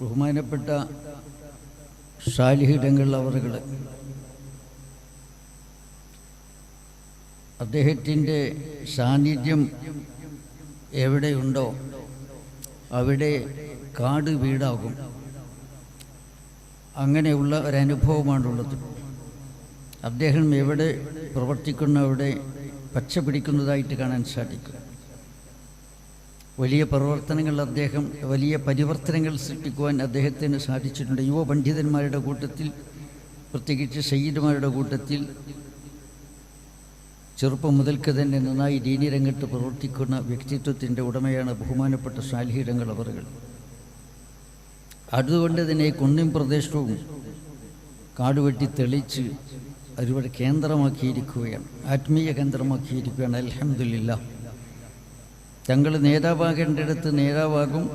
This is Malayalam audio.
ബഹുമാനപ്പെട്ട സാലിഹീടങ്ങൾ അവറുകൾ അദ്ദേഹത്തിൻ്റെ സാന്നിധ്യം എവിടെയുണ്ടോ അവിടെ കാട് വീടാകും. അങ്ങനെയുള്ള ഒരനുഭവമാണുള്ളത്. അദ്ദേഹം എവിടെ പ്രവർത്തിക്കുന്ന അവിടെ പച്ച പിടിക്കുന്നതായിട്ട് കാണാൻ സാധിക്കും. വലിയ പ്രവർത്തനങ്ങൾ വലിയ പരിവർത്തനങ്ങൾ സൃഷ്ടിക്കുവാൻ അദ്ദേഹത്തിന് സാധിച്ചിട്ടുണ്ട്. യുവ പണ്ഡിതന്മാരുടെ കൂട്ടത്തിൽ, പ്രത്യേകിച്ച് സയ്യിദുമാരുടെ കൂട്ടത്തിൽ ചെറുപ്പം മുതൽക്ക് തന്നെ നന്നായി ദീനി രംഗത്ത് പ്രവർത്തിക്കുന്ന വ്യക്തിത്വത്തിൻ്റെ ഉടമയാണ് ബഹുമാനപ്പെട്ട സാലിഹീടങ്ങൾ അവറുകൾ. അതുകൊണ്ട് തന്നെ കുന്നിൻ പ്രദേശവും കാടുവെട്ടി തെളിച്ച് ഒരുപാട് കേന്ദ്രമാക്കിയിരിക്കുകയാണ്, ആത്മീയ കേന്ദ്രമാക്കിയിരിക്കുകയാണ്. അൽഹംദുലില്ലാഹ്. തങ്ങൾ നേതാവാകേണ്ടിടത്ത് നേതാവാകും,